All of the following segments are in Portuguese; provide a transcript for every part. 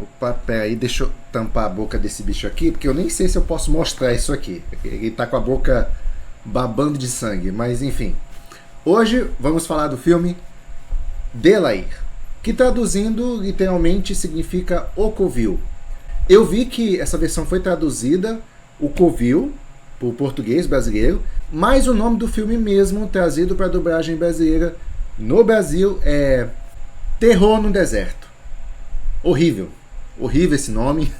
Opa, peraí, deixa eu tampar a boca desse bicho aqui, porque eu nem sei se eu posso mostrar isso aqui. Ele tá com a boca babando de sangue, mas enfim. Hoje vamos falar do filme Delair, que traduzindo literalmente significa O Covil. Eu vi que essa versão foi traduzida, O Covil, para o português brasileiro, mas o nome do filme mesmo, trazido para a dublagem brasileira no Brasil, é Terror no Deserto. Horrível. Horrível esse nome.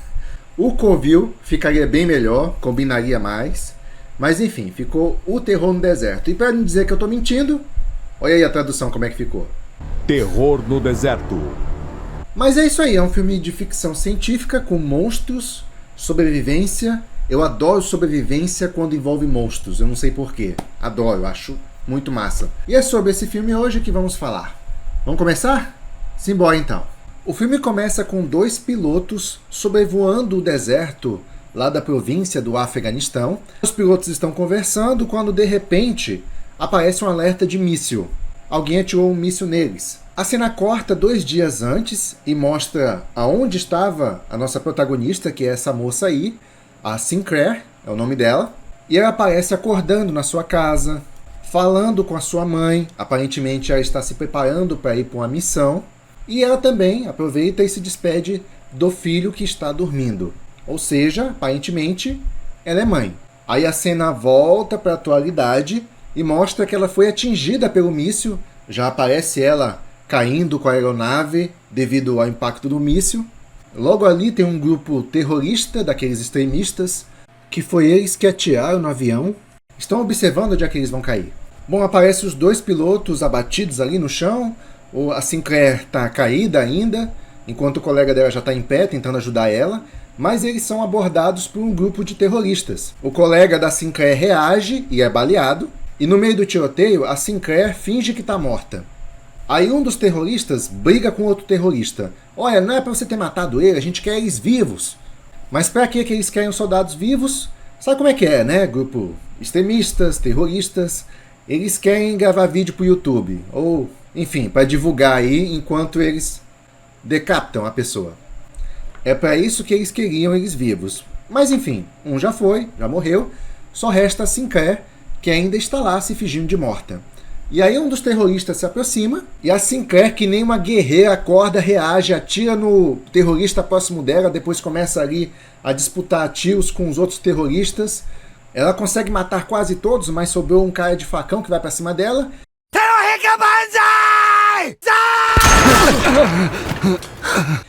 O Covil ficaria bem melhor, combinaria mais. Mas enfim, ficou O Terror no Deserto. E para não dizer que eu estou mentindo, olha aí a tradução como é que ficou. Terror no Deserto. Mas é isso aí, é um filme de ficção científica com monstros, sobrevivência. Eu adoro sobrevivência quando envolve monstros, eu não sei porquê. Adoro, acho muito massa. E é sobre esse filme hoje que vamos falar. Vamos começar? Simbora então. O filme começa com dois pilotos sobrevoando o deserto lá da província do Afeganistão. Os pilotos estão conversando quando de repente aparece um alerta de míssil. Alguém atirou um míssil neles. A cena corta 2 dias antes e mostra aonde estava a nossa protagonista, que é essa moça aí, a Sinclair, é o nome dela, e ela aparece acordando na sua casa, falando com a sua mãe, aparentemente ela está se preparando para ir para uma missão, e ela também aproveita e se despede do filho que está dormindo. Ou seja, aparentemente, ela é mãe. Aí a cena volta para a atualidade e mostra que ela foi atingida pelo míssil, já aparece ela caindo com a aeronave devido ao impacto do míssil. Logo ali tem um grupo terrorista, daqueles extremistas, que foi eles que atiraram no avião. Estão observando onde é que eles vão cair. Bom, aparecem os 2 pilotos abatidos ali no chão. A Sinclair está caída ainda, enquanto o colega dela já está em pé, tentando ajudar ela. Mas eles são abordados por um grupo de terroristas. O colega da Sinclair reage e é baleado. E no meio do tiroteio, a Sinclair finge que está morta. Aí um dos terroristas briga com outro terrorista. Olha, não é para você ter matado ele, a gente quer eles vivos. Mas para que eles querem os soldados vivos? Sabe como é que é, né? Grupo extremistas, terroristas, eles querem gravar vídeo pro YouTube. Ou, enfim, para divulgar aí enquanto eles decapitam a pessoa. É para isso que eles queriam eles vivos. Mas enfim, um já foi, já morreu. Só resta a Sinclair, que ainda está lá se fingindo de morta. E aí um dos terroristas se aproxima e a Sinclair, que nem uma guerreira, acorda, reage, atira no terrorista próximo dela, depois começa ali a disputar tiros com os outros terroristas. Ela consegue matar quase todos, mas sobrou um cara de facão que vai pra cima dela.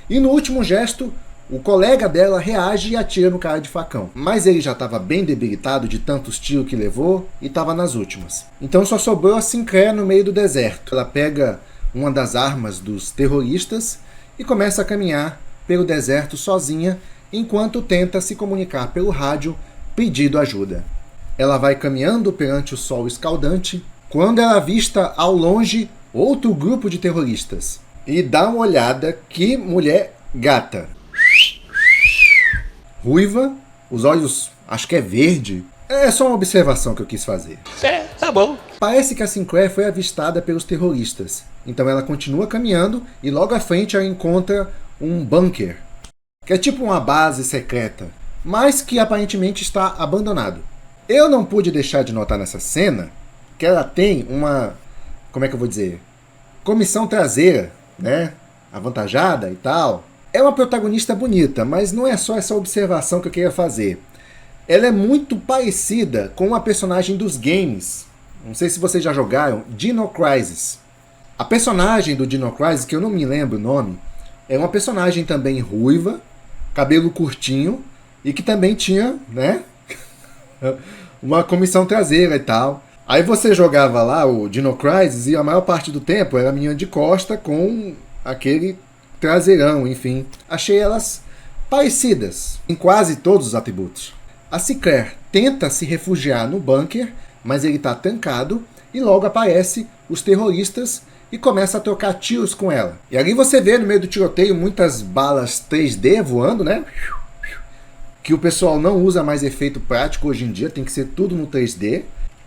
E no último gesto, o colega dela reage e atira no cara de facão. Mas ele já estava bem debilitado de tantos tiros que levou e estava nas últimas. Então só sobrou a Sinclair no meio do deserto. Ela pega uma das armas dos terroristas e começa a caminhar pelo deserto sozinha, enquanto tenta se comunicar pelo rádio pedindo ajuda. Ela vai caminhando perante o sol escaldante, quando ela avista ao longe outro grupo de terroristas. E dá uma olhada, que mulher gata! Ruiva, os olhos acho que é verde. É só uma observação que eu quis fazer. Tá bom. Parece que a Sinclair foi avistada pelos terroristas. Então ela continua caminhando e logo à frente ela encontra um bunker, que é tipo uma base secreta, mas que aparentemente está abandonado. Eu não pude deixar de notar nessa cena que ela tem uma, como é que eu vou dizer, comissão traseira, né? Avantajada e tal. É uma protagonista bonita, mas não é só essa observação que eu queria fazer. Ela é muito parecida com uma personagem dos games. Não sei se vocês já jogaram Dino Crisis. A personagem do Dino Crisis, que eu não me lembro o nome, é uma personagem também ruiva, cabelo curtinho, e que também tinha, né, uma comissão traseira e tal. Aí você jogava lá o Dino Crisis e a maior parte do tempo era a menina de costa com aquele traseirão, enfim. Achei elas parecidas em quase todos os atributos. A Sinclair tenta se refugiar no bunker, mas ele está trancado e logo aparece os terroristas e começa a trocar tiros com ela. E ali você vê no meio do tiroteio muitas balas 3D voando, né? Que o pessoal não usa mais efeito prático hoje em dia, tem que ser tudo no 3D.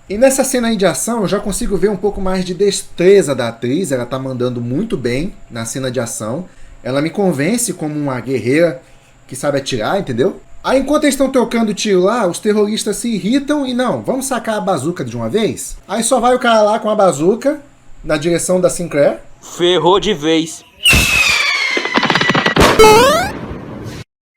E nessa cena aí de ação eu já consigo ver um pouco mais de destreza da atriz, ela está mandando muito bem na cena de ação. Ela me convence como uma guerreira que sabe atirar, entendeu? Aí enquanto eles estão trocando tiro lá, os terroristas se irritam e não, vamos sacar a bazuca de uma vez? Aí só vai o cara lá com a bazuca na direção da Sinclair. Ferrou de vez.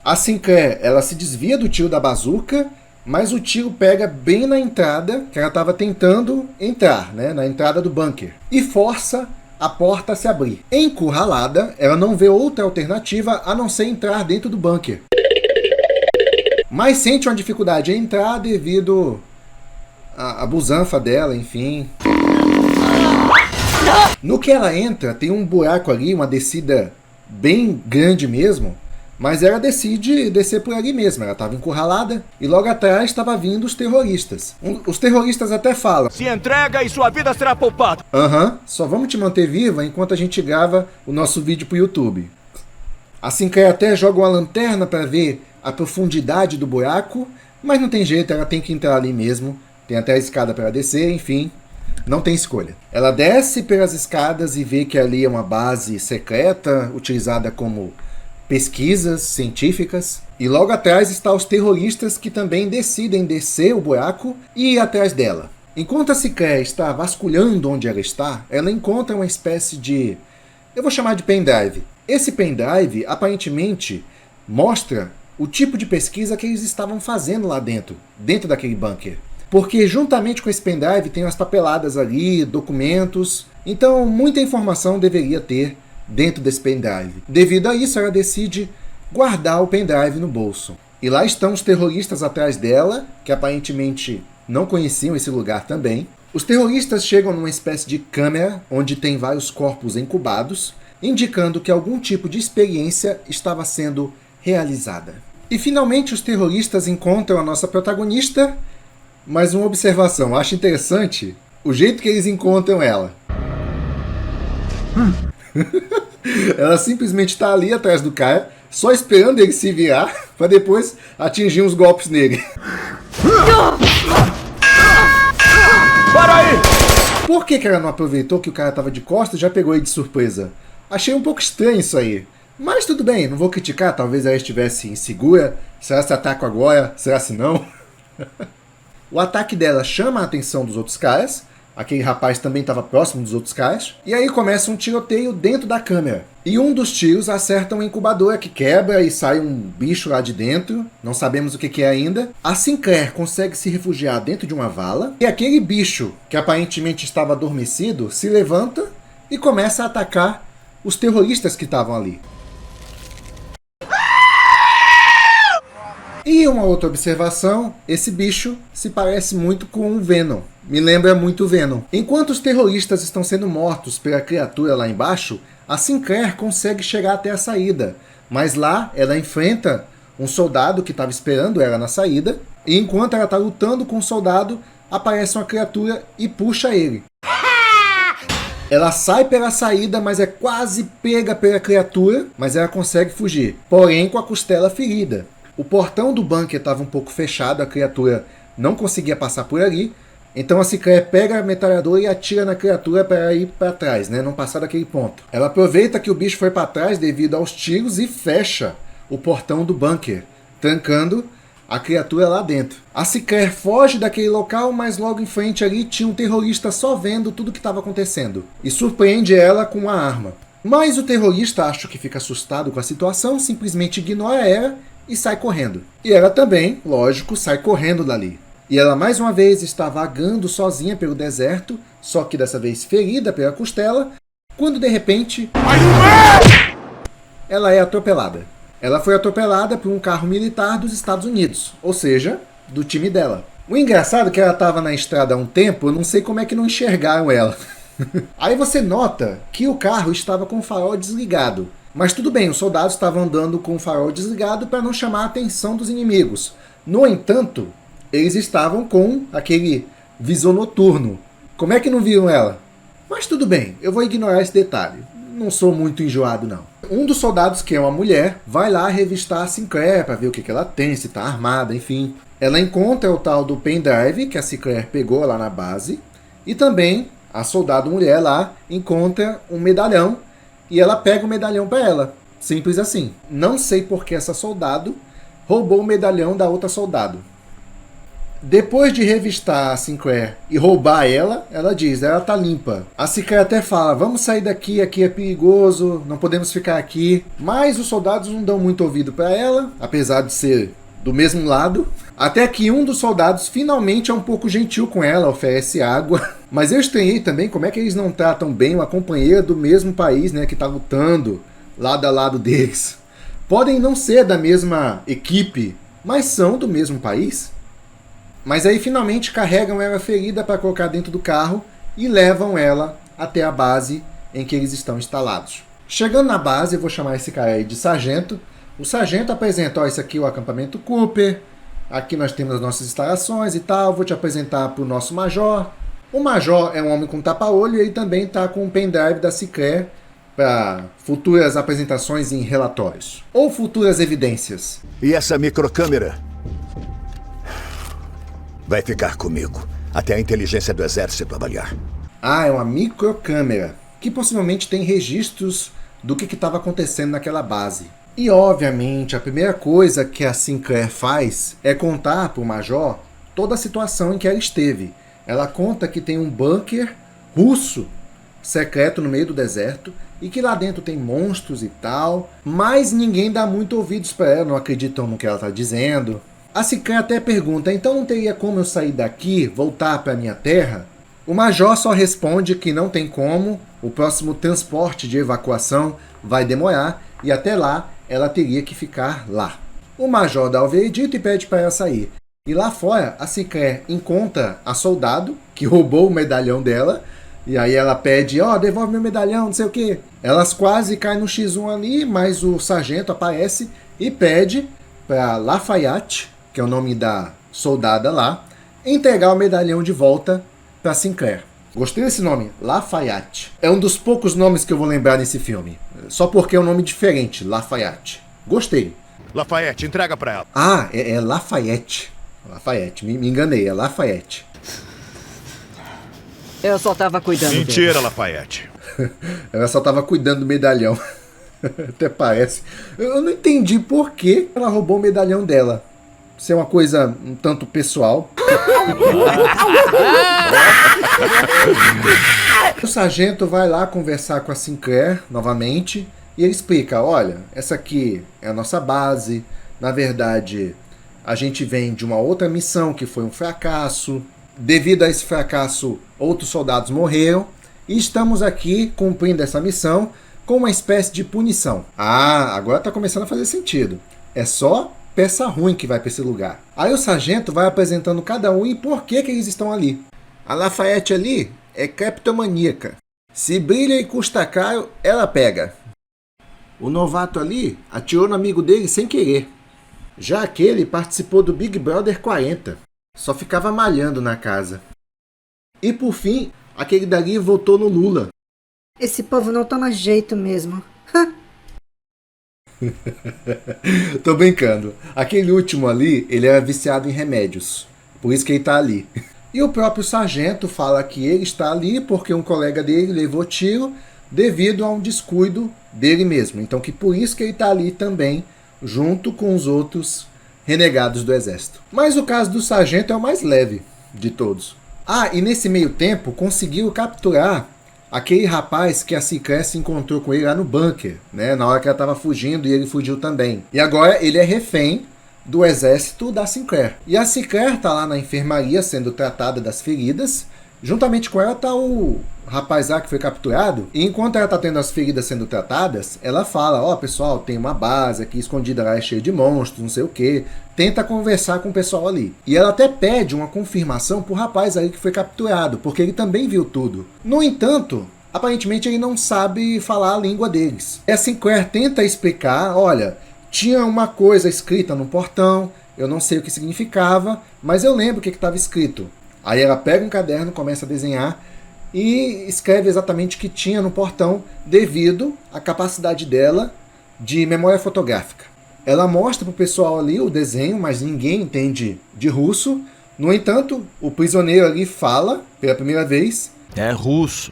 A Sinclair, ela se desvia do tiro da bazuca, mas o tiro pega bem na entrada, que ela estava tentando entrar, né, na entrada do bunker, e força a porta a se abrir. Encurralada, ela não vê outra alternativa a não ser entrar dentro do bunker. Mas sente uma dificuldade em entrar devido à busanfa dela, enfim. No que ela entra, tem um buraco ali, uma descida bem grande mesmo, mas ela decide descer por ali mesmo. Ela estava encurralada e logo atrás estava vindo os terroristas. Os terroristas até falam: Se entrega e sua vida será poupada. Só vamos te manter viva enquanto a gente grava o nosso vídeo pro YouTube. A Sinclair até joga uma lanterna para ver a profundidade do buraco, mas não tem jeito, ela tem que entrar ali mesmo. Tem até a escada para descer, enfim, não tem escolha. Ela desce pelas escadas e vê que ali é uma base secreta, utilizada como pesquisas científicas. E logo atrás estão os terroristas que também decidem descer o buraco e ir atrás dela. Enquanto a Sinclair está vasculhando onde ela está, ela encontra uma espécie de... eu vou chamar de pendrive. Esse pendrive, aparentemente, mostra o tipo de pesquisa que eles estavam fazendo lá dentro daquele bunker. Porque juntamente com esse pendrive tem umas papeladas ali, documentos. Então, muita informação deveria ter dentro desse pendrive. Devido a isso, ela decide guardar o pendrive no bolso. E lá estão os terroristas atrás dela, que aparentemente não conheciam esse lugar também. Os terroristas chegam numa espécie de câmera, onde tem vários corpos incubados, indicando que algum tipo de experiência estava sendo realizada. E finalmente os terroristas encontram a nossa protagonista, mas uma observação, acho interessante o jeito que eles encontram ela. Ela simplesmente está ali atrás do cara, só esperando ele se virar, para depois atingir uns golpes nele. Para aí! Por que ela não aproveitou que o cara estava de costas e já pegou ele de surpresa? Achei um pouco estranho isso aí. Mas tudo bem, não vou criticar, talvez ela estivesse insegura. Será se ataco agora? Será se não? O ataque dela chama a atenção dos outros caras. Aquele rapaz também estava próximo dos outros caras. E aí começa um tiroteio dentro da câmera. E um dos tiros acerta uma incubadora que quebra e sai um bicho lá de dentro. Não sabemos o que é ainda. A Sinclair consegue se refugiar dentro de uma vala. E aquele bicho, que aparentemente estava adormecido, se levanta e começa a atacar os terroristas que estavam ali. E uma outra observação, esse bicho se parece muito com o Venom. Me lembra muito o Venom. Enquanto os terroristas estão sendo mortos pela criatura lá embaixo, a Sinclair consegue chegar até a saída. Mas lá ela enfrenta um soldado que estava esperando ela na saída. E enquanto ela está lutando com o soldado, aparece uma criatura e puxa ele. Ela sai pela saída, mas é quase pega pela criatura, mas ela consegue fugir, porém com a costela ferida. O portão do bunker estava um pouco fechado, a criatura não conseguia passar por ali, então a Sinclair pega a metralhadora e atira na criatura para ir para trás, né? Não passar daquele ponto. Ela aproveita que o bicho foi para trás devido aos tiros e fecha o portão do bunker, trancando a criatura lá dentro. A Sinclair foge daquele local, mas logo em frente ali tinha um terrorista só vendo tudo o que estava acontecendo e surpreende ela com uma arma. Mas o terrorista, acho que fica assustado com a situação, simplesmente ignora ela e sai correndo. E ela também, lógico, sai correndo dali. E ela mais uma vez está vagando sozinha pelo deserto, só que dessa vez ferida pela costela, quando de repente ela é atropelada. Ela foi atropelada por um carro militar dos Estados Unidos, ou seja, do time dela. O engraçado é que ela estava na estrada há um tempo, eu não sei como é que não enxergaram ela. Aí você nota que o carro estava com o farol desligado. Mas tudo bem, os soldados estavam andando com o farol desligado para não chamar a atenção dos inimigos. No entanto, eles estavam com aquele visor noturno. Como é que não viram ela? Mas tudo bem, eu vou ignorar esse detalhe. Não sou muito enjoado, não. Um dos soldados, que é uma mulher, vai lá revistar a Sinclair para ver o que ela tem, se está armada, enfim. Ela encontra o tal do pendrive que a Sinclair pegou lá na base. E também a soldado mulher lá encontra um medalhão e ela pega o medalhão para ela. Simples assim. Não sei por que essa soldado roubou o medalhão da outra soldado. Depois de revistar a Sinclair e roubar ela diz, ela tá limpa. A Sinclair até fala, vamos sair daqui, aqui é perigoso, não podemos ficar aqui. Mas os soldados não dão muito ouvido para ela, apesar de ser do mesmo lado. Até que um dos soldados finalmente é um pouco gentil com ela, oferece água. Mas eu estranhei também como é que eles não tratam bem uma companheira do mesmo país, né, que tá lutando lado a lado deles. Podem não ser da mesma equipe, mas são do mesmo país. Mas aí finalmente carregam ela ferida para colocar dentro do carro e levam ela até a base em que eles estão instalados. Chegando na base, eu vou chamar esse cara aí de sargento. O sargento apresenta, isso aqui é o acampamento Cooper, aqui nós temos as nossas instalações e tal, vou te apresentar para o nosso major. O major é um homem com tapa-olho e ele também está com um pendrive da Sinclair para futuras apresentações em relatórios. Ou futuras evidências. E essa microcâmera vai ficar comigo até a inteligência do exército avaliar. Ah, é uma microcâmera que possivelmente tem registros do que estava acontecendo naquela base. E obviamente a primeira coisa que a Sinclair faz é contar para o major toda a situação em que ela esteve. Ela conta que tem um bunker russo secreto no meio do deserto e que lá dentro tem monstros e tal, mas ninguém dá muito ouvidos para ela, não acreditam no que ela está dizendo. A Sinclair até pergunta, então não teria como eu sair daqui, voltar para minha terra? O major só responde que não tem como, o próximo transporte de evacuação vai demorar e até lá ela teria que ficar lá. O major dá o veredito e pede para ela sair. E lá fora, a Sinclair encontra a soldado que roubou o medalhão dela. E aí ela pede, devolve meu medalhão, não sei o que. Elas quase caem no X1 ali, mas o sargento aparece e pede para Lafayette, que é o nome da soldada lá, entregar o medalhão de volta para Sinclair. Gostei desse nome, Lafayette. É um dos poucos nomes que eu vou lembrar nesse filme. Só porque é um nome diferente, Lafayette. Gostei. Lafayette, entrega para ela. Ah, é Lafayette. Lafayette, me enganei, é Lafayette. Eu só tava cuidando Mentira, dele. Lafayette. Ela só tava cuidando do medalhão. Até parece. Eu não entendi por que ela roubou o medalhão dela. Isso é uma coisa um tanto pessoal. O sargento vai lá conversar com a Sinclair novamente e ele explica, olha, essa aqui é a nossa base. Na verdade, a gente vem de uma outra missão que foi um fracasso. Devido a esse fracasso, outros soldados morreram e estamos aqui cumprindo essa missão com uma espécie de punição. Ah, agora está começando a fazer sentido. É só peça ruim que vai para esse lugar. Aí o sargento vai apresentando cada um e por que eles estão ali. A Lafayette ali é cleptomaníaca. Se brilha e custa caro, ela pega. O novato ali atirou no amigo dele sem querer. Já aquele participou do Big Brother 40. Só ficava malhando na casa. E por fim, aquele dali votou no Lula. Esse povo não toma jeito mesmo. Tô brincando. Aquele último ali, ele era viciado em remédios. Por isso que ele tá ali. E o próprio sargento fala que ele está ali porque um colega dele levou tiro devido a um descuido dele mesmo. Então que por isso que ele tá ali também, junto com os outros renegados do exército. Mas o caso do sargento é o mais leve de todos. Ah, e nesse meio tempo conseguiu capturar aquele rapaz que a Sinclair se encontrou com ele lá no bunker, né? Na hora que ela estava fugindo e ele fugiu também. E agora ele é refém do exército da Sinclair. E a Sinclair está lá na enfermaria sendo tratada das feridas. Juntamente com ela está o rapaz lá que foi capturado. E enquanto ela está tendo as feridas sendo tratadas, ela fala, pessoal, tem uma base aqui escondida lá, é cheia de monstros, não sei o que. Tenta conversar com o pessoal ali. E ela até pede uma confirmação pro rapaz aí que foi capturado, porque ele também viu tudo. No entanto, aparentemente ele não sabe falar a língua deles. E a Sinclair tenta explicar, olha, tinha uma coisa escrita no portão, eu não sei o que significava, mas eu lembro o que estava escrito. Aí ela pega um caderno, começa a desenhar e escreve exatamente o que tinha no portão devido à capacidade dela de memória fotográfica. Ela mostra pro pessoal ali o desenho, mas ninguém entende de russo. No entanto, o prisioneiro ali fala pela primeira vez. É russo.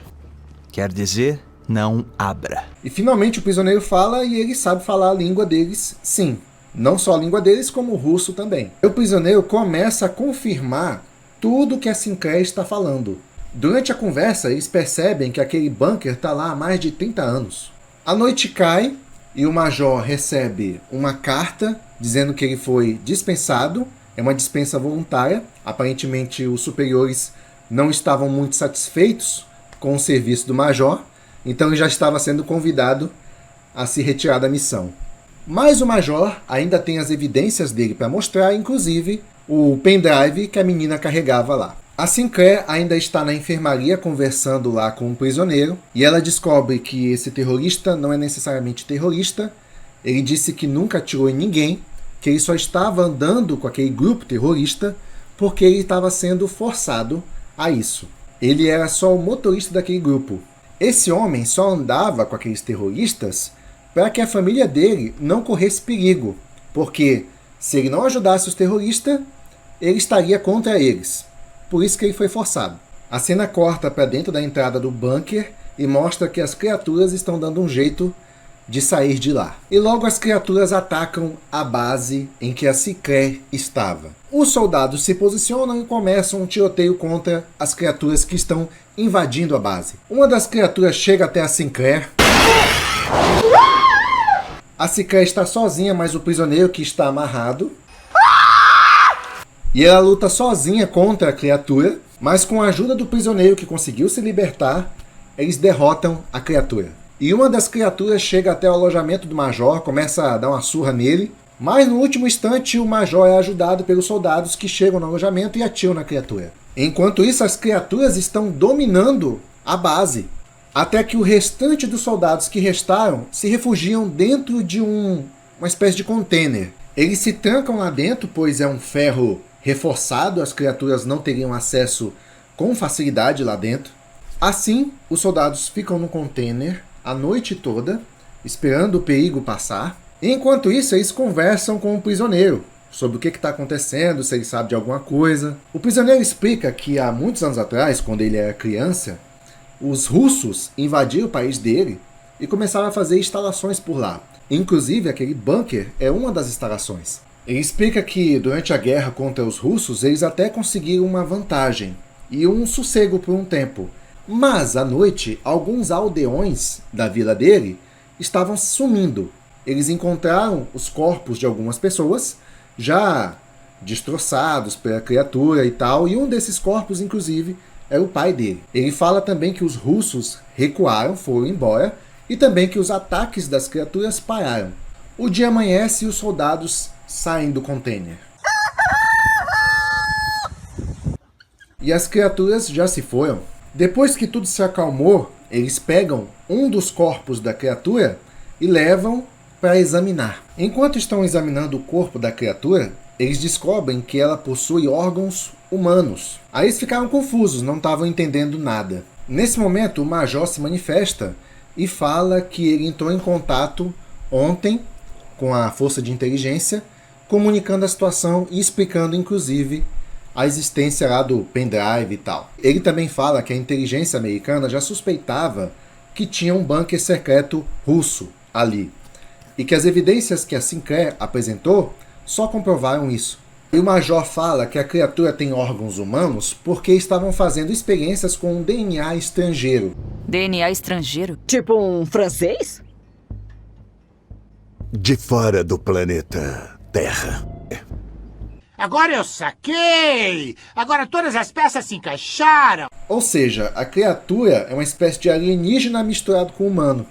Quer dizer Não abra. E finalmente o prisioneiro fala e ele sabe falar a língua deles, sim. Não só a língua deles, como o russo também. O prisioneiro começa a confirmar tudo que a Sinclair está falando. Durante a conversa, eles percebem que aquele bunker está lá há mais de 30 anos. A noite cai e o Major recebe uma carta dizendo que ele foi dispensado. É uma dispensa voluntária. Aparentemente, os superiores não estavam muito satisfeitos com o serviço do Major, então ele já estava sendo convidado a se retirar da missão. Mas o Major ainda tem as evidências dele para mostrar, inclusive o pendrive que a menina carregava lá. A Sinclair ainda está na enfermaria conversando lá com um prisioneiro e ela descobre que esse terrorista não é necessariamente terrorista. Ele disse que nunca atirou em ninguém, que ele só estava andando com aquele grupo terrorista porque ele estava sendo forçado a isso. Ele era só o motorista daquele grupo. Esse homem só andava com aqueles terroristas para que a família dele não corresse perigo, porque se ele não ajudasse os terroristas, ele estaria contra eles. Por isso que ele foi forçado. A cena corta para dentro da entrada do bunker e mostra que as criaturas estão dando um jeito de sair de lá. E logo as criaturas atacam a base em que a Sinclair estava. Os soldados se posicionam e começam um tiroteio contra as criaturas que estão invadindo a base. Uma das criaturas chega até a Sinclair. A Sinclair está sozinha, mas o prisioneiro que está amarrado. E ela luta sozinha contra a criatura, mas com a ajuda do prisioneiro que conseguiu se libertar, eles derrotam a criatura. E uma das criaturas chega até o alojamento do Major, começa a dar uma surra nele, mas no último instante o Major é ajudado pelos soldados que chegam no alojamento e atiram na criatura. Enquanto isso, as criaturas estão dominando a base, até que o restante dos soldados que restaram se refugiam dentro de uma espécie de container. Eles se trancam lá dentro, pois é um ferro reforçado, as criaturas não teriam acesso com facilidade lá dentro. Assim, os soldados ficam no container a noite toda, esperando o perigo passar. Enquanto isso, eles conversam com o prisioneiro sobre o que está acontecendo, se ele sabe de alguma coisa. O prisioneiro explica que há muitos anos atrás, quando ele era criança, os russos invadiram o país dele e começaram a fazer instalações por lá. Inclusive, aquele bunker é uma das instalações. Ele explica que durante a guerra contra os russos, eles até conseguiram uma vantagem e um sossego por um tempo. Mas, à noite, alguns aldeões da vila dele estavam sumindo. Eles encontraram os corpos de algumas pessoas, já destroçados pela criatura e tal, e um desses corpos, inclusive, era o pai dele. Ele fala também que os russos recuaram, foram embora, e também que os ataques das criaturas pararam. O dia amanhece e os soldados saem do container. E as criaturas já se foram. Depois que tudo se acalmou, eles pegam um dos corpos da criatura e levam para examinar. Enquanto estão examinando o corpo da criatura, eles descobrem que ela possui órgãos humanos. Aí eles ficaram confusos, não estavam entendendo nada. Nesse momento, o Major se manifesta e fala que ele entrou em contato ontem com a força de inteligência, comunicando a situação e explicando, inclusive, a existência lá do pendrive e tal. Ele também fala que a inteligência americana já suspeitava que tinha um bunker secreto russo ali, e que as evidências que a Sinclair apresentou só comprovaram isso. E o Major fala que a criatura tem órgãos humanos porque estavam fazendo experiências com um DNA estrangeiro. DNA estrangeiro? Tipo um francês? De fora do planeta Terra. Agora eu saquei! Agora todas as peças se encaixaram! Ou seja, a criatura é uma espécie de alienígena misturado com humano.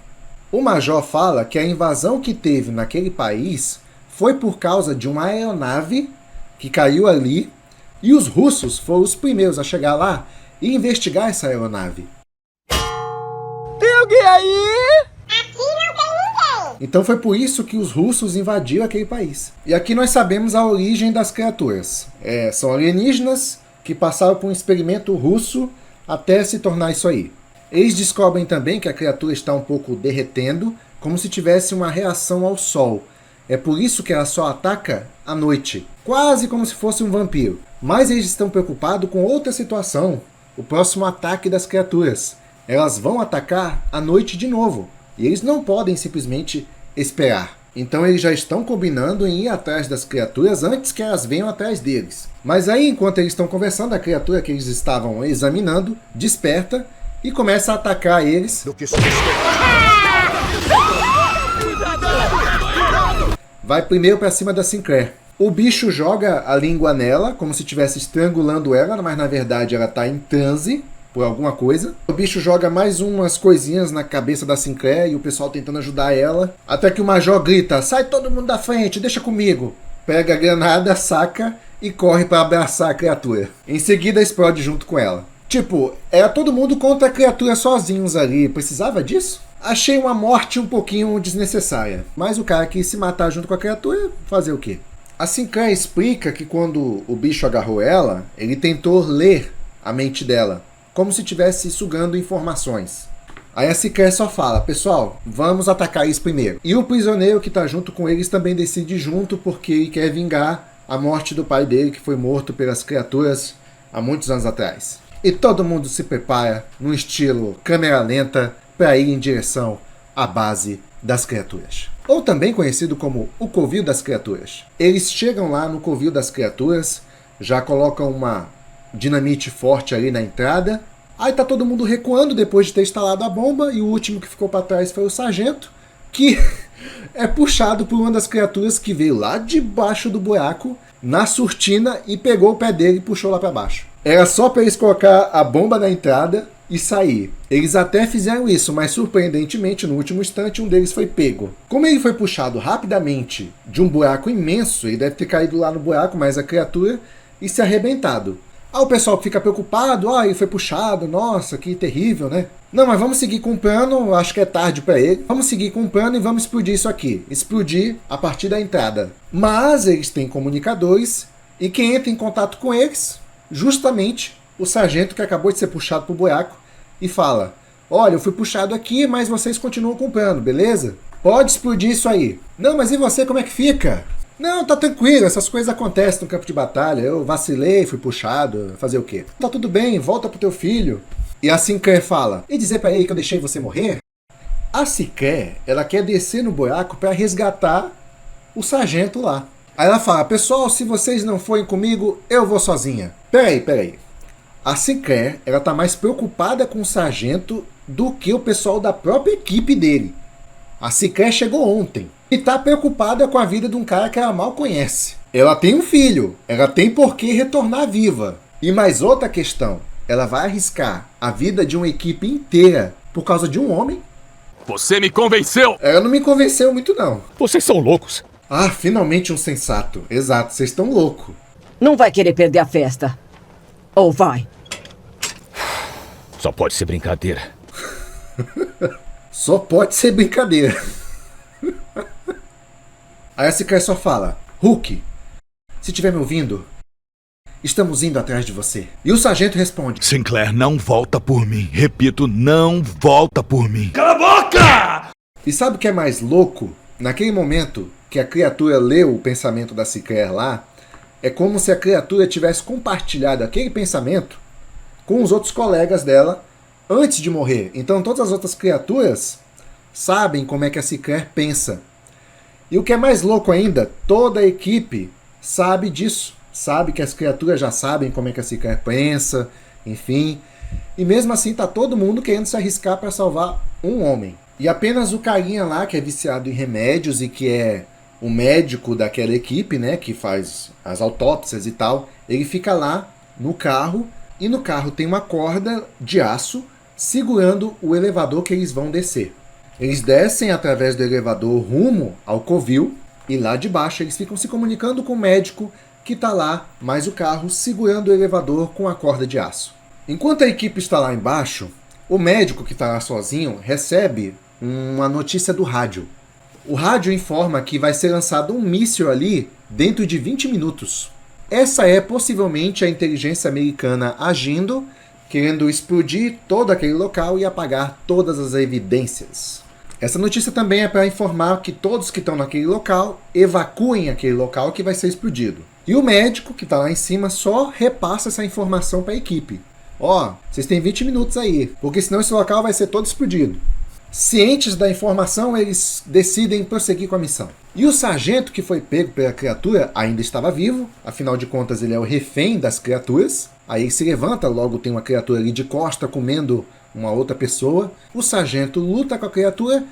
O Major fala que a invasão que teve naquele país foi por causa de uma aeronave que caiu ali, e os russos foram os primeiros a chegar lá e investigar essa aeronave. Tem alguém aí? Então foi por isso que os russos invadiram aquele país. E aqui nós sabemos a origem das criaturas. São alienígenas que passaram por um experimento russo até se tornar isso aí. Eles descobrem também que a criatura está um pouco derretendo, como se tivesse uma reação ao sol. É por isso que ela só ataca à noite, quase como se fosse um vampiro. Mas eles estão preocupados com outra situação, o próximo ataque das criaturas. elas vão atacar à noite de novo. E eles não podem simplesmente esperar. Então eles já estão combinando em ir atrás das criaturas antes que elas venham atrás deles. Mas aí, enquanto eles estão conversando, a criatura que eles estavam examinando desperta e começa a atacar eles. Vai primeiro para cima da Sinclair. O bicho joga a língua nela, como se estivesse estrangulando ela, mas na verdade ela está em transe por alguma coisa. O bicho joga mais umas coisinhas na cabeça da Sinclair e o pessoal tentando ajudar ela. Até que o Major grita: sai todo mundo da frente, deixa comigo. Pega a granada, saca e corre para abraçar a criatura. Em seguida explode junto com ela. Tipo, era todo mundo contra a criatura sozinhos ali. Precisava disso? Achei uma morte um pouquinho desnecessária. Mas o cara quis se matar junto com a criatura, fazer o quê? A Sinclair explica que quando o bicho agarrou ela, ele tentou ler a mente dela, como se estivesse sugando informações. Aí a Sinclair só fala: pessoal, vamos atacar eles primeiro. E o prisioneiro que está junto com eles também decide junto porque ele quer vingar a morte do pai dele, que foi morto pelas criaturas há muitos anos atrás. E todo mundo se prepara, num estilo câmera lenta, para ir em direção à base das criaturas. Ou também conhecido como o Covil das Criaturas. Eles chegam lá no Covil das Criaturas, já colocam uma dinamite forte ali na entrada. Aí tá todo mundo recuando depois de ter instalado a bomba, e o último que ficou para trás foi o sargento, que é puxado por uma das criaturas que veio lá debaixo do buraco, na surtina, e pegou o pé dele e puxou lá para baixo. Era só para eles colocar a bomba na entrada e sair. Eles até fizeram isso, mas surpreendentemente, no último instante, um deles foi pego. Como ele foi puxado rapidamente de um buraco imenso, ele deve ter caído lá no buraco, mais a criatura, e se arrebentado. Aí o pessoal fica preocupado: ele foi puxado, nossa, que terrível, né? Não, mas vamos seguir com o plano, acho que é tarde para ele. Vamos seguir com o plano e vamos explodir isso aqui. Explodir a partir da entrada. Mas eles têm comunicadores, e quem entra em contato com eles, justamente o sargento que acabou de ser puxado pro buraco, e fala: olha, eu fui puxado aqui, mas vocês continuam com o plano, beleza? Pode explodir isso aí. Não, mas e você, como é que fica? Não, tá tranquilo, essas coisas acontecem no campo de batalha. Eu vacilei, fui puxado, fazer o quê? Tá tudo bem, volta pro teu filho. E a Sinclair fala: e dizer pra ele que eu deixei você morrer? A Sinclair, ela quer descer no buraco para resgatar o sargento lá. Aí ela fala: pessoal, se vocês não forem comigo, eu vou sozinha. Peraí. A Sinclair, ela tá mais preocupada com o sargento do que o pessoal da própria equipe dele. A Sinclair chegou ontem e tá preocupada com a vida de um cara que ela mal conhece. Ela tem um filho, ela tem por que retornar viva. E mais outra questão: ela vai arriscar a vida de uma equipe inteira por causa de um homem? Você me convenceu! Ela não me convenceu muito, não. Vocês são loucos! Ah, finalmente um sensato. Exato, vocês estão loucos. Não vai querer perder a festa. Ou vai? Só pode ser brincadeira. Só pode ser brincadeira. Aí a Sinclair só fala: Hulk, se estiver me ouvindo, estamos indo atrás de você. E o sargento responde: Sinclair não volta por mim. Repito, não volta por mim. Cala a boca! E sabe o que é mais louco? Naquele momento que a criatura leu o pensamento da Sinclair lá, é como se a criatura tivesse compartilhado aquele pensamento com os outros colegas dela antes de morrer. Então todas as outras criaturas sabem como é que a Sinclair pensa. E o que é mais louco ainda, toda a equipe sabe disso. Sabe que as criaturas já sabem como é que a Sinclair pensa, enfim. E mesmo assim tá todo mundo querendo se arriscar para salvar um homem. E apenas o carinha lá, que é viciado em remédios e que é o médico daquela equipe, né, que faz as autópsias e tal, ele fica lá no carro, e no carro tem uma corda de aço segurando o elevador que eles vão descer. Eles descem através do elevador rumo ao Covil, e lá de baixo eles ficam se comunicando com o médico que está lá, mais o carro segurando o elevador com a corda de aço. Enquanto a equipe está lá embaixo, o médico que está lá sozinho recebe uma notícia do rádio. O rádio informa que vai ser lançado um míssil ali dentro de 20 minutos. Essa é possivelmente a inteligência americana agindo, querendo explodir todo aquele local e apagar todas as evidências. Essa notícia também é para informar que todos que estão naquele local evacuem aquele local que vai ser explodido. E o médico que está lá em cima só repassa essa informação para a equipe. ó, vocês têm 20 minutos aí, porque senão esse local vai ser todo explodido. Cientes da informação, eles decidem prosseguir com a missão. E o sargento que foi pego pela criatura ainda estava vivo, afinal de contas ele é o refém das criaturas. Aí ele se levanta, logo tem uma criatura ali de costa comendo uma outra pessoa. O sargento luta com a criatura,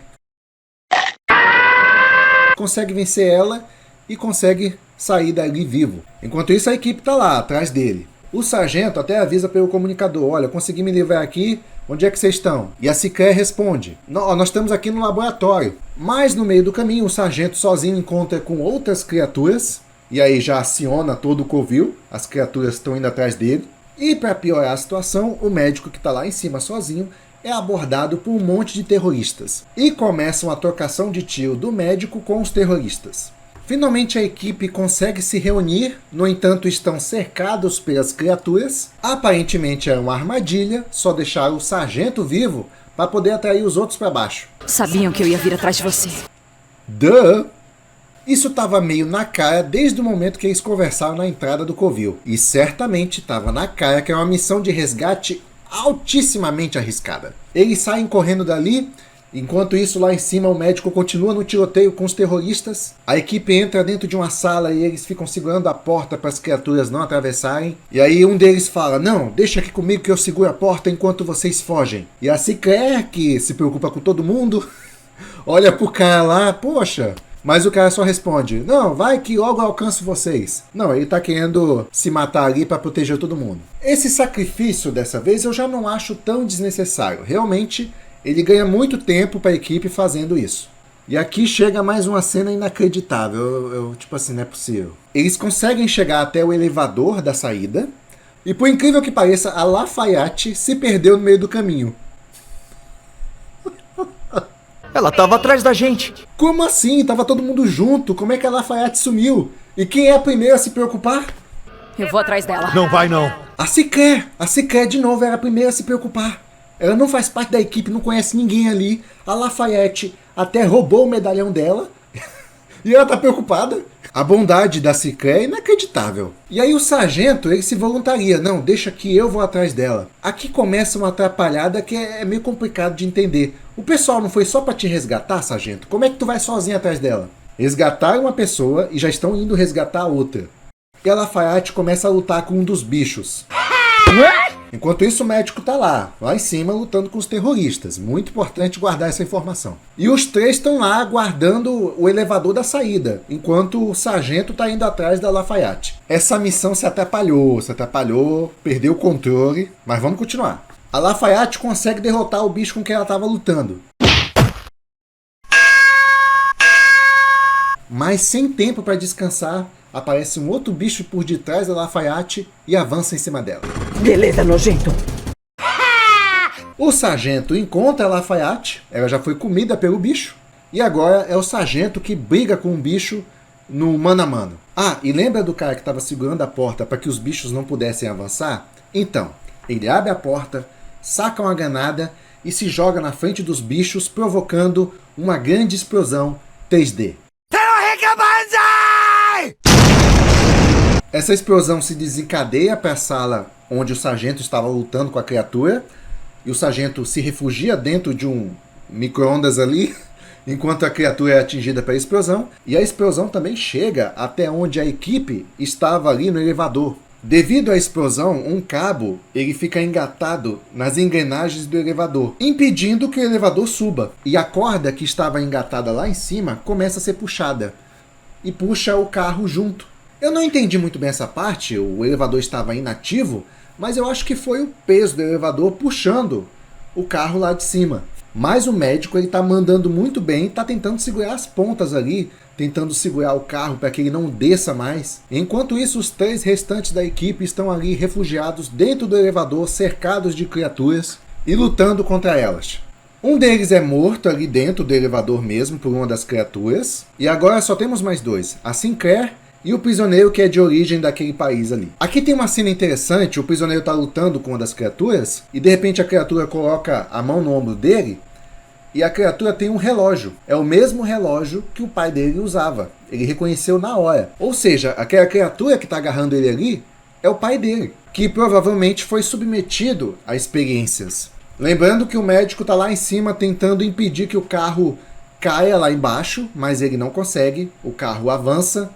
consegue vencer ela e consegue sair dali vivo. Enquanto isso, a equipe está lá, atrás dele. O sargento até avisa pelo comunicador, olha, consegui me livrar aqui, onde é que vocês estão? E a Sicré responde, nós estamos aqui no laboratório. Mas no meio do caminho, o sargento sozinho encontra com outras criaturas, e aí já aciona todo o covil, as criaturas estão indo atrás dele. E para piorar a situação, o médico que está lá em cima sozinho é abordado por um monte de terroristas. E começa uma trocação de tiro do médico com os terroristas. Finalmente a equipe consegue se reunir, no entanto estão cercados pelas criaturas. Aparentemente é uma armadilha, só deixaram o sargento vivo para poder atrair os outros para baixo. Sabiam que eu ia vir atrás de você. Duh! Isso estava meio na cara desde o momento que eles conversaram na entrada do covil. E certamente estava na cara que é uma missão de resgate altissimamente arriscada. Eles saem correndo dali. Enquanto isso, lá em cima, o médico continua no tiroteio com os terroristas. A equipe entra dentro de uma sala e eles ficam segurando a porta para as criaturas não atravessarem. E aí um deles fala, não, deixa aqui comigo que eu seguro a porta enquanto vocês fogem. E a Sicré, que se preocupa com todo mundo, olha pro cara lá, poxa... Mas o cara só responde, não, vai que logo eu alcanço vocês. Não, ele tá querendo se matar ali para proteger todo mundo. Esse sacrifício dessa vez eu já não acho tão desnecessário. Realmente, ele ganha muito tempo para a equipe fazendo isso. E aqui chega mais uma cena inacreditável. Tipo assim, não é possível. Eles conseguem chegar até o elevador da saída. E por incrível que pareça, a Lafayette se perdeu no meio do caminho. Ela tava atrás da gente. Como assim? Tava todo mundo junto. Como é que a Lafayette sumiu? E quem é a primeira a se preocupar? Eu vou atrás dela. Não vai, não. A Sicré de novo era a primeira a se preocupar. Ela não faz parte da equipe, não conhece ninguém ali. A Lafayette até roubou o medalhão dela. E ela tá preocupada. A bondade da Sicré é inacreditável. E aí o sargento, ele se voluntaria. Não, deixa que eu vou atrás dela. Aqui começa uma atrapalhada que é meio complicado de entender. O pessoal não foi só pra te resgatar, sargento? Como é que tu vai sozinho atrás dela? Resgataram uma pessoa e já estão indo resgatar a outra. E a Lafayette começa a lutar com um dos bichos. Enquanto isso, o médico tá lá em cima, lutando com os terroristas. Muito importante guardar essa informação. E os três estão lá guardando o elevador da saída, enquanto o sargento tá indo atrás da Lafayette. Essa missão se atrapalhou, perdeu o controle, mas vamos continuar. A Lafayette consegue derrotar o bicho com quem ela estava lutando. Mas sem tempo para descansar, aparece um outro bicho por detrás da Lafayette e avança em cima dela. Beleza, nojento. O sargento encontra a Lafayette, ela já foi comida pelo bicho, e agora é o sargento que briga com o bicho no mano a mano. Ah, e lembra do cara que estava segurando a porta para que os bichos não pudessem avançar? Então, ele abre a porta, saca uma granada e se joga na frente dos bichos, provocando uma grande explosão 3D. Essa explosão se desencadeia para a sala onde o sargento estava lutando com a criatura, e o sargento se refugia dentro de um micro-ondas ali, enquanto a criatura é atingida pela explosão, e a explosão também chega até onde a equipe estava ali no elevador. Devido à explosão, um cabo ele fica engatado nas engrenagens do elevador, impedindo que o elevador suba. E a corda que estava engatada lá em cima começa a ser puxada, e puxa o carro junto. Eu não entendi muito bem essa parte, o elevador estava inativo, mas eu acho que foi o peso do elevador puxando o carro lá de cima. Mas o médico ele tá mandando muito bem, tá tentando segurar as pontas ali, tentando segurar o carro para que ele não desça mais. Enquanto isso, os três restantes da equipe estão ali refugiados dentro do elevador, cercados de criaturas e lutando contra elas. Um deles é morto ali dentro do elevador mesmo por uma das criaturas. E agora só temos mais dois, a Sinclair e o prisioneiro que é de origem daquele país ali. Aqui tem uma cena interessante, o prisioneiro tá lutando com uma das criaturas e de repente a criatura coloca a mão no ombro dele e a criatura tem um relógio. É o mesmo relógio que o pai dele usava. Ele reconheceu na hora. Ou seja, aquela criatura que tá agarrando ele ali é o pai dele, que provavelmente foi submetido a experiências. Lembrando que o médico está lá em cima tentando impedir que o carro caia lá embaixo, mas ele não consegue. O carro avança,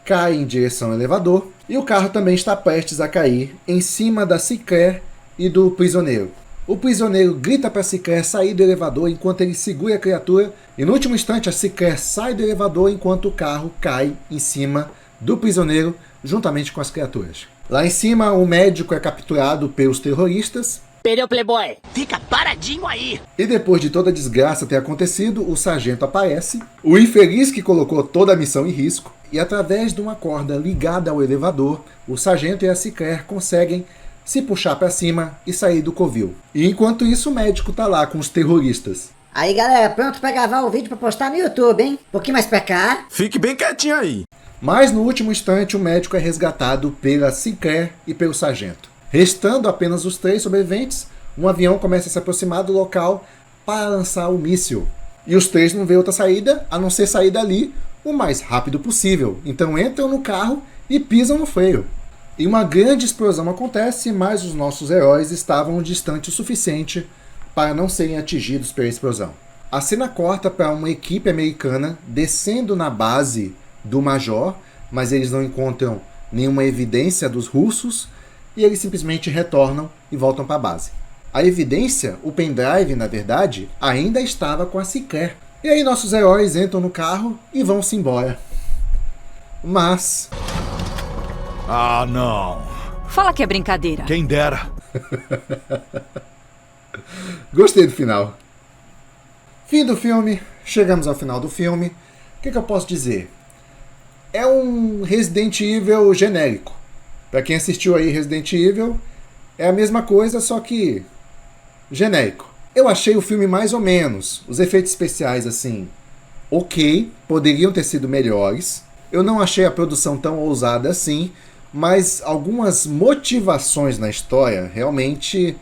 cai em direção ao elevador, e o carro também está prestes a cair em cima da Sinclair e do prisioneiro. O prisioneiro grita para a Sinclair sair do elevador enquanto ele segura a criatura, e no último instante a Sinclair sai do elevador enquanto o carro cai em cima do prisioneiro juntamente com as criaturas. Lá em cima, o médico é capturado pelos terroristas. Perdeu, Playboy. Fica paradinho aí. E depois de toda a desgraça ter acontecido, o sargento aparece, o infeliz que colocou toda a missão em risco, e através de uma corda ligada ao elevador, o sargento e a Sinclair conseguem se puxar para cima e sair do covil. E enquanto isso, o médico tá lá com os terroristas. Aí galera, pronto pra gravar o vídeo pra postar no YouTube, hein? Um pouquinho mais pra cá. Fique bem quietinho aí. Mas no último instante, o médico é resgatado pela Sinclair e pelo sargento. Restando apenas os 3 sobreviventes, um avião começa a se aproximar do local para lançar o míssil. E os 3 não vê outra saída, a não ser sair dali o mais rápido possível. Então entram no carro e pisam no freio. E uma grande explosão acontece, mas os nossos heróis estavam distantes o suficiente para não serem atingidos pela explosão. A cena corta para uma equipe americana descendo na base do Major, mas eles não encontram nenhuma evidência dos russos, e eles simplesmente retornam e voltam para a base. A evidência, o pendrive, na verdade, ainda estava com a Sinclair. E aí nossos heróis entram no carro e vão-se embora. Mas... Ah, não. Fala que é brincadeira. Quem dera. Gostei do final. Fim do filme. Chegamos ao final do filme. O que eu posso dizer? É um Resident Evil genérico. Pra quem assistiu aí Resident Evil, é a mesma coisa, só que genérico. Eu achei o filme mais ou menos. Os efeitos especiais, assim, ok, poderiam ter sido melhores. Eu não achei a produção tão ousada assim, mas algumas motivações na história realmente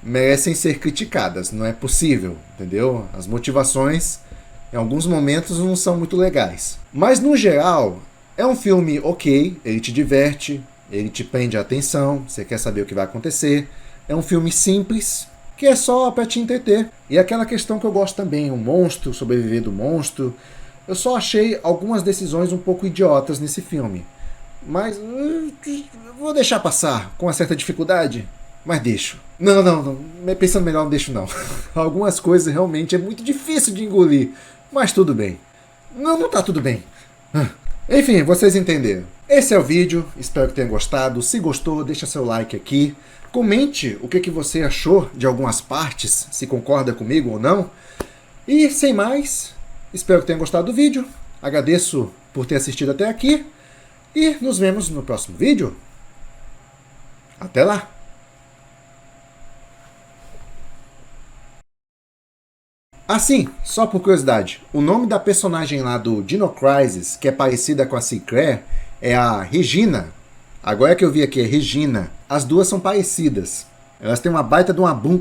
merecem ser criticadas. Não é possível, entendeu? As motivações, em alguns momentos, não são muito legais. Mas, no geral, é um filme ok, ele te diverte, ele te prende a atenção, você quer saber o que vai acontecer. É um filme simples, que é só para te entreter. E aquela questão que eu gosto também, o monstro, sobreviver do monstro. Eu só achei algumas decisões um pouco idiotas nesse filme. Mas vou deixar passar com uma certa dificuldade, mas deixo. Não, pensando melhor, não deixo não. Algumas coisas realmente é muito difícil de engolir, mas tudo bem. Não tá tudo bem. Enfim, vocês entenderam. Esse é o vídeo, espero que tenham gostado. Se gostou, deixa seu like aqui. Comente o que você achou de algumas partes, se concorda comigo ou não. E sem mais, espero que tenham gostado do vídeo. Agradeço por ter assistido até aqui. E nos vemos no próximo vídeo. Até lá! Assim, só por curiosidade, o nome da personagem lá do Dino Crisis, que é parecida com a Sinclair, é a Regina. Agora que eu vi aqui, é Regina. As duas são parecidas. Elas têm uma baita de uma bunda.